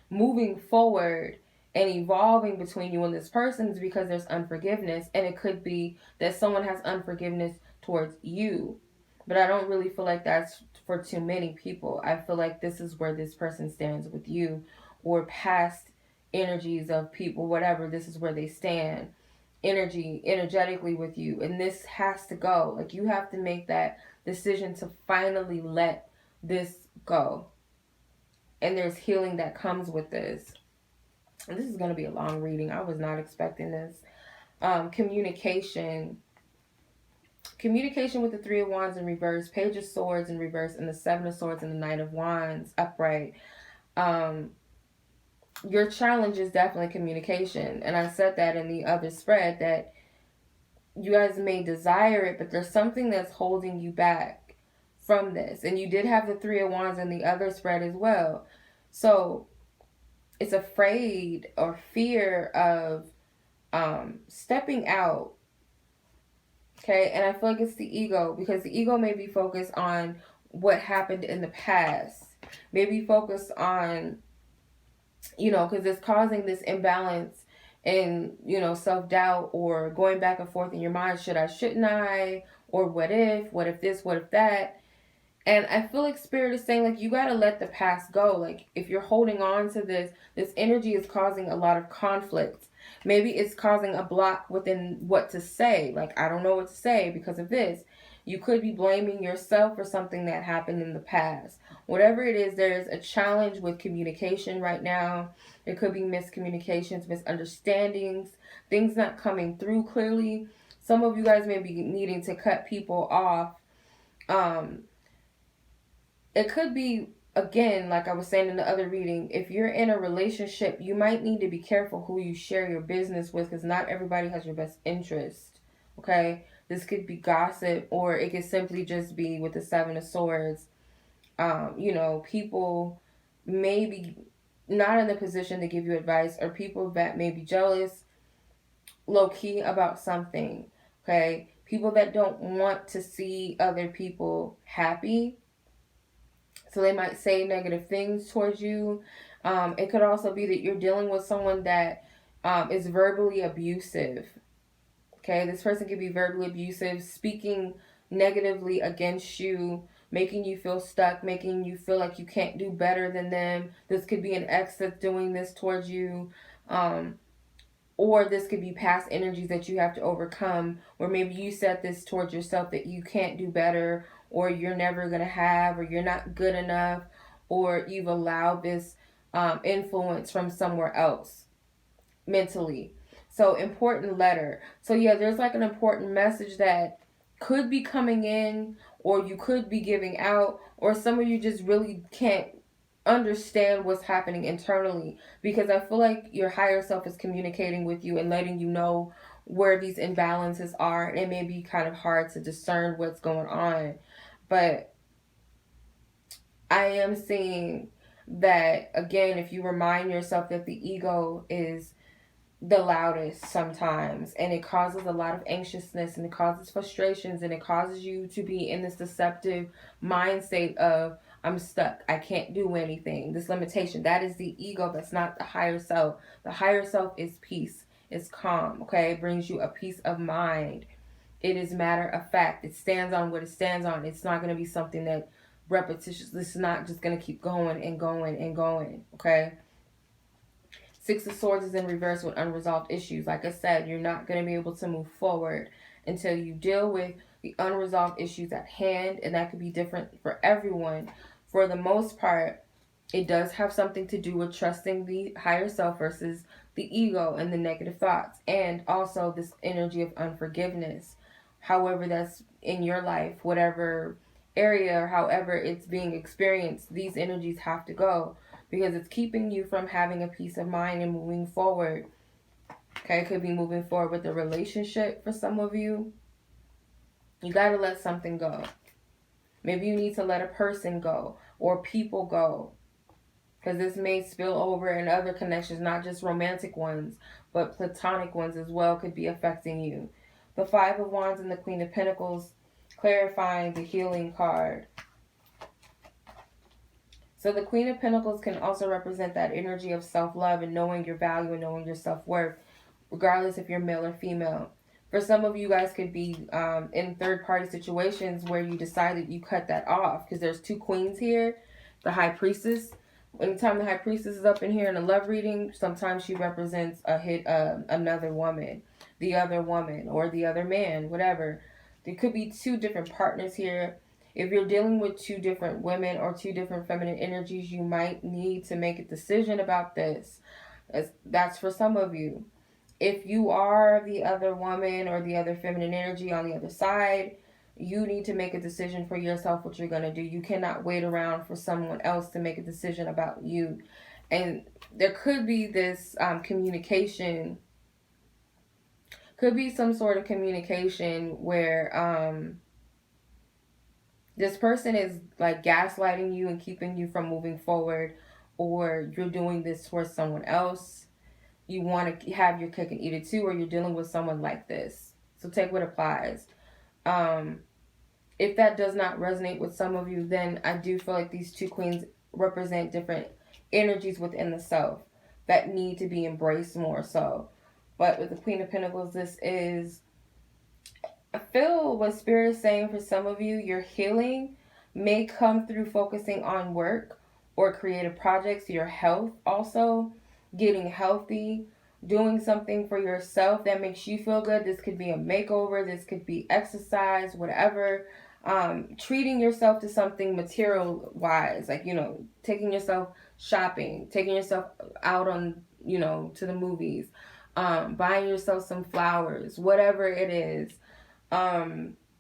[SPEAKER 1] moving forward and evolving between you and this person, is because there's unforgiveness. And it could be that someone has unforgiveness towards you. But I don't really feel like that's for too many people. I feel like this is where this person stands with you, or past energies of people, whatever. This is where they stand energetically with you, and this has to go. Like, you have to make that decision to finally let this go, and there's healing that comes with this. And this is going to be a long reading. I was not expecting this. Communication with the Three of Wands in reverse, Page of Swords in reverse, and the Seven of Swords and the Knight of Wands upright. Your challenge is definitely communication. And I said that in the other spread, that you guys may desire it, but there's something that's holding you back from this. And you did have the Three of Wands in the other spread as well. So it's afraid or fear of stepping out. Okay, and I feel like it's the ego, because the ego may be focused on what happened in the past. Maybe focused on, because it's causing this imbalance and, self-doubt, or going back and forth in your mind. Should I, shouldn't I? Or what if this, what if that? And I feel like Spirit is saying, like, you got to let the past go. Like, if you're holding on to this energy is causing a lot of conflict. Maybe it's causing a block within what to say. Like, I don't know what to say because of this. You could be blaming yourself for something that happened in the past. Whatever it is, there's a challenge with communication right now. There could be miscommunications, misunderstandings, things not coming through clearly. Some of you guys may be needing to cut people off. It could be, again, like I was saying in the other reading, if you're in a relationship, you might need to be careful who you share your business with, because not everybody has your best interest. Okay? This could be gossip, or it could simply just be with the Seven of Swords. People may be not in the position to give you advice, or people that may be jealous, low-key, about something. Okay? People that don't want to see other people happy. So they might say negative things towards you. It could also be that you're dealing with someone that is verbally abusive. Okay, this person could be verbally abusive, speaking negatively against you, making you feel stuck, making you feel like you can't do better than them. This could be an ex that's doing this towards you. Or this could be past energies that you have to overcome, where maybe you said this towards yourself, that you can't do better, or you're never going to have, or you're not good enough, or you've allowed this influence from somewhere else mentally. So, important letter. So, yeah, there's like an important message that could be coming in, or you could be giving out, or some of you just really can't understand what's happening internally, because I feel like your higher self is communicating with you and letting you know where these imbalances are. And it may be kind of hard to discern what's going on, but I am seeing that, again, if you remind yourself that the ego is the loudest sometimes, and it causes a lot of anxiousness, and it causes frustrations, and it causes you to be in this deceptive mind state of, I'm stuck, I can't do anything, this limitation. That is the ego. That's not the higher self. The higher self is peace, it's calm, okay? It brings you a peace of mind. It is matter of fact. It stands on what it stands on. It's not going to be something that repetitious. This is not just going to keep going and going and going, okay? Six of Swords is in reverse with unresolved issues. Like I said, you're not going to be able to move forward until you deal with the unresolved issues at hand, and that could be different for everyone. For the most part, it does have something to do with trusting the higher self versus the ego and the negative thoughts, and also this energy of unforgiveness. However that's in your life, whatever area or however it's being experienced, these energies have to go, because it's keeping you from having a peace of mind and moving forward. Okay, it could be moving forward with a relationship for some of you. You got to let something go. Maybe you need to let a person go or people go, because this may spill over in other connections, not just romantic ones, but platonic ones as well could be affecting you. The Five of Wands and the Queen of Pentacles, clarifying the healing card. So the Queen of Pentacles can also represent that energy of self-love and knowing your value and knowing your self-worth, regardless if you're male or female. For some of you guys could be in third party situations where you decided you cut that off, because there's two queens here. The high priestess. Anytime the high priestess is up in here in a love reading, sometimes she represents another woman, the other woman, or the other man, whatever. There could be two different partners here. If you're dealing with two different women or two different feminine energies, you might need to make a decision about this. That's for some of you. If you are the other woman or the other feminine energy on the other side, you need to make a decision for yourself what you're going to do. You cannot wait around for someone else to make a decision about you. And there could be this communication, could be some sort of communication where this person is like gaslighting you and keeping you from moving forward, or you're doing this for someone else. You want to have your cake and eat it too, or you're dealing with someone like this. So take what applies. If that does not resonate with some of you, then I do feel like these two queens represent different energies within the self that need to be embraced more so. But with the Queen of Pentacles, this is, I feel what Spirit is saying for some of you, your healing may come through focusing on work or creative projects, your health also, getting healthy, doing something for yourself that makes you feel good. This could be a makeover, this could be exercise, whatever. Treating yourself to something material wise, like, you know, taking yourself shopping, taking yourself out on, you know, to the movies, buying yourself some flowers, whatever it is.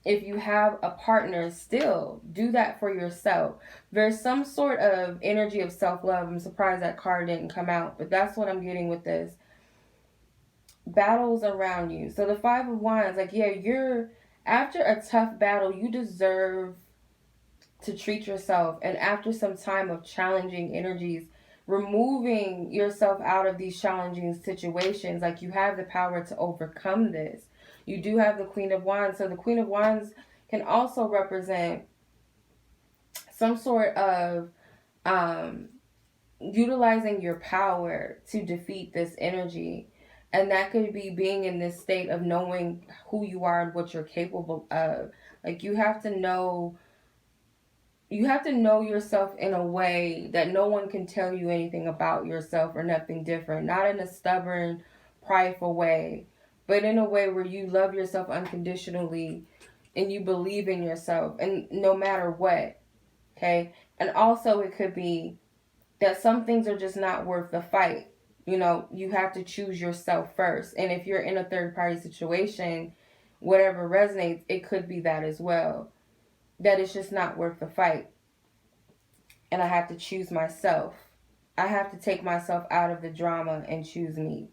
[SPEAKER 1] If you have a partner, still do that for yourself. There's some sort of energy of self-love. I'm surprised that card didn't come out, but that's what I'm getting with this. Battles around you. So the Five of Wands, like, yeah, you're, after a tough battle, you deserve to treat yourself. And after some time of challenging energies, removing yourself out of these challenging situations, like, you have the power to overcome this. You do have the Queen of Wands. So the Queen of Wands can also represent some sort of utilizing your power to defeat this energy. And that could be being in this state of knowing who you are and what you're capable of. Like, you have to know yourself in a way that no one can tell you anything about yourself or nothing different. Not in a stubborn, prideful way, but in a way where you love yourself unconditionally and you believe in yourself, and no matter what, okay? And also it could be that some things are just not worth the fight. You know, you have to choose yourself first. And if you're in a third party situation, whatever resonates, it could be that as well. That it's just not worth the fight. And I have to choose myself. I have to take myself out of the drama and choose me.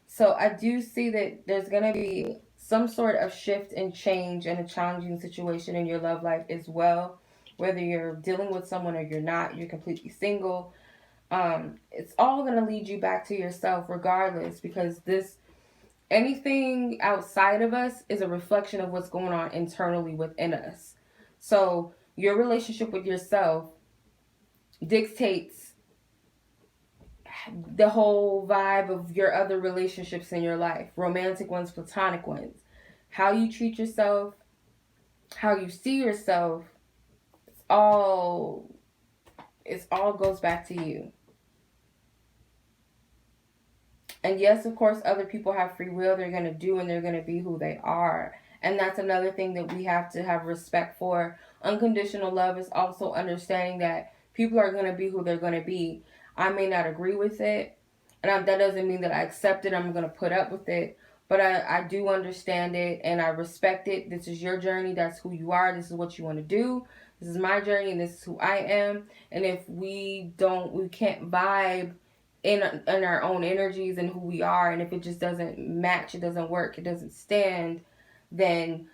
[SPEAKER 1] So I do see that there's going to be some sort of shift and change in a challenging situation in your love life as well. Whether you're dealing with someone or you're not, you're completely single. It's all going to lead you back to yourself regardless, because anything outside of us is a reflection of what's going on internally within us. So your relationship with yourself dictates the whole vibe of your other relationships in your life, romantic ones, platonic ones. How you treat yourself, how you see yourself, it all goes back to you. And yes, of course, other people have free will. They're going to do and they're going to be who they are. And that's another thing that we have to have respect for. Unconditional love is also understanding that people are going to be who they're going to be. I may not agree with it, and that doesn't mean that I accept it. I'm going to put up with it. But I do understand it and I respect it. This is your journey. That's who you are. This is what you want to do. This is my journey and this is who I am. And if we can't vibe in our own energies and who we are, and if it just doesn't match, it doesn't work, it doesn't stand, then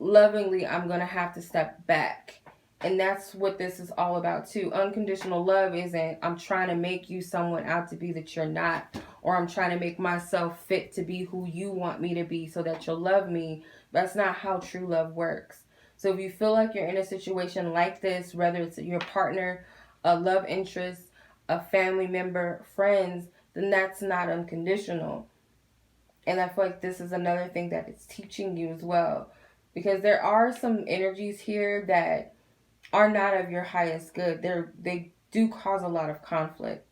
[SPEAKER 1] lovingly I'm gonna have to step back. And that's what this is all about too. Unconditional love isn't I'm trying to make you someone out to be that you're not, or I'm trying to make myself fit to be who you want me to be so that you'll love me. That's not how true love works. So if you feel like you're in a situation like this, whether it's your partner, a love interest, a family member, friends, then that's not unconditional. And I feel like this is another thing that it's teaching you as well. Because there are some energies here that are not of your highest good. They do cause a lot of conflict.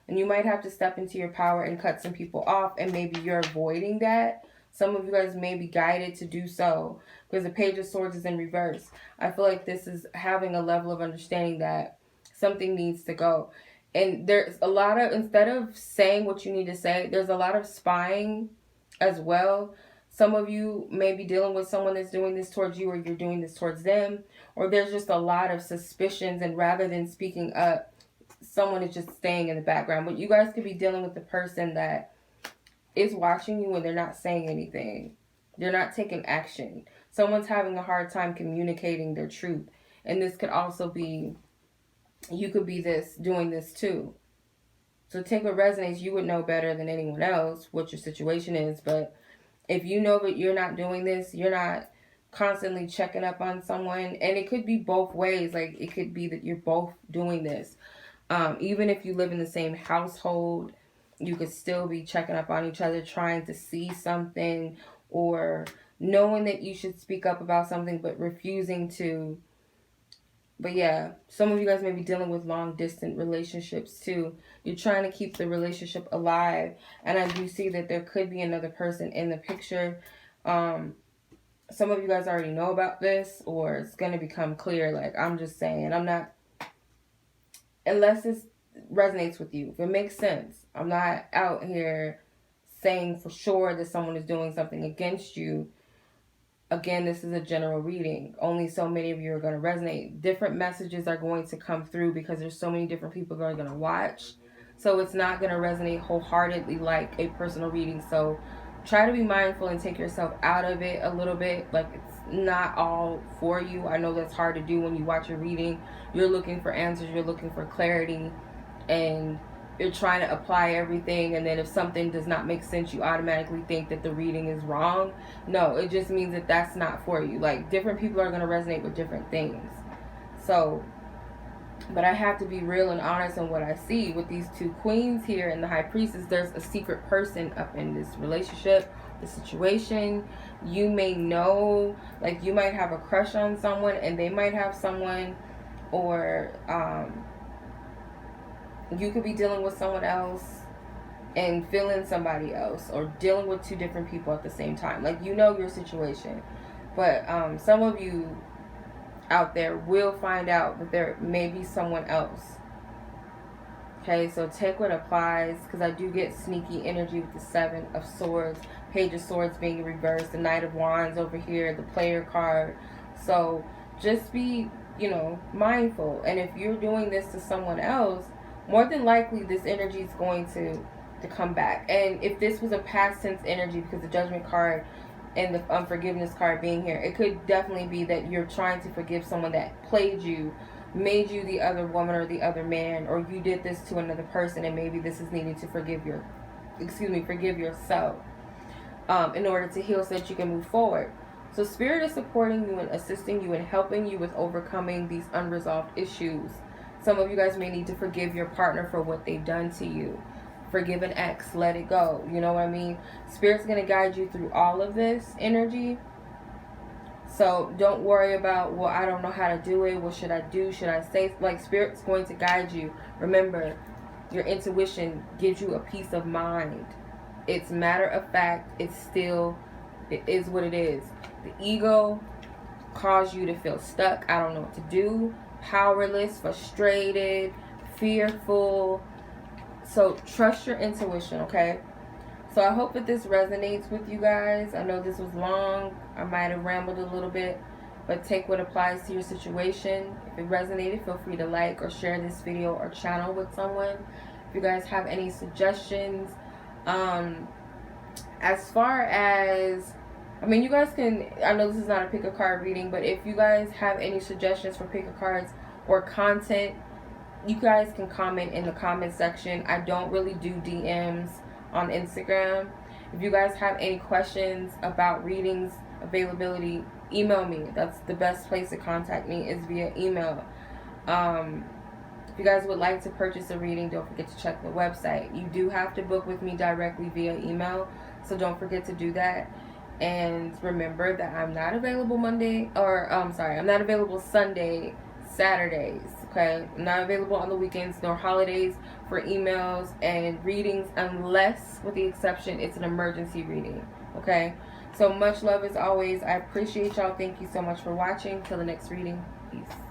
[SPEAKER 1] And you might have to step into your power and cut some people off, and maybe you're avoiding that. Some of you guys may be guided to do so because the Page of Swords is in reverse. I feel like this is having a level of understanding that something needs to go. And there's a lot of, instead of saying what you need to say, there's a lot of spying as well. Some of you may be dealing with someone that's doing this towards you, or you're doing this towards them, or there's just a lot of suspicions, and rather than speaking up, someone is just staying in the background. But you guys could be dealing with the person that is watching you and they're not saying anything. They're not taking action. Someone's having a hard time communicating their truth. And this could also be, you could be doing this too. So take what resonates. You would know better than anyone else what your situation is. But if you know that you're not doing this, you're not constantly checking up on someone. And it could be both ways. Like, it could be that you're both doing this. Even if you live in the same household, you could still be checking up on each other, trying to see something, or knowing that you should speak up about something but refusing to. But yeah, some of you guys may be dealing with long distance relationships too. You're trying to keep the relationship alive, and I do see that there could be another person in the picture. Some of you guys already know about this, or it's going to become clear. Like, I'm just saying, I'm not, unless it resonates with you, if it makes sense. I'm not out here saying for sure that someone is doing something against you. Again, this is a general reading. Only so many of you are going to resonate. Different messages are going to come through because there's so many different people that are going to watch. So it's not going to resonate wholeheartedly like a personal reading. So try to be mindful and take yourself out of it a little bit. Like, it's not all for you. I know that's hard to do when you watch a reading. You're looking for answers. You're looking for clarity. And you're trying to apply everything, and then if something does not make sense, you automatically think that the reading is wrong. No, it just means that that's not for you. Like, different people are going to resonate with different things. So, but I have to be real and honest in what I see. With these two queens here and the High Priestess, there's a secret person up in this relationship, the situation. You may know, like, you might have a crush on someone, and they might have someone, or you could be dealing with someone else and feeling somebody else, or dealing with two different people at the same time. Like, you know your situation. But some of you out there will find out that there may be someone else. Okay, so take what applies, because I do get sneaky energy with the Seven of Swords, Page of Swords being reversed, the Knight of Wands over here, the Player card. So just be, mindful. And if you're doing this to someone else, more than likely this energy is going to come back. And if this was a past tense energy, because the Judgment card and the Unforgiveness card being here, it could definitely be that you're trying to forgive someone that played you, made you the other woman or the other man, or you did this to another person, and maybe this is needing to forgive yourself in order to heal so that you can move forward. So Spirit is supporting you and assisting you and helping you with overcoming these unresolved issues. Some of you guys may need to forgive your partner for what they've done to you. Forgive an ex, let it go. You know what I mean? Spirit's going to guide you through all of this energy. So don't worry about, well, I don't know how to do it. What should I do? Should I say? Like, Spirit's going to guide you. Remember, your intuition gives you a peace of mind. It's matter of fact. It is what it is. The ego caused you to feel stuck. I don't know what to do. Powerless, frustrated, fearful. So trust your intuition, okay? So I hope that this resonates with you guys. I know this was long. I might have rambled a little bit, but take what applies to your situation. If it resonated, feel free to like or share this video or channel with someone. If you guys have any suggestions, as far as, you guys can, I know this is not a pick a card reading, but if you guys have any suggestions for pick a cards or content, you guys can comment in the comment section. I don't really do DMs on Instagram. If you guys have any questions about readings, availability, email me. That's the best place to contact me, is via email. If you guys would like to purchase a reading, don't forget to check the website. You do have to book with me directly via email, so don't forget to do that. And remember that I'm not available I'm not available Sunday, Saturdays, okay? I'm not available on the weekends nor holidays for emails and readings unless, with the exception, it's an emergency reading, okay? So much love as always. I appreciate y'all. Thank you so much for watching. Till the next reading. Peace.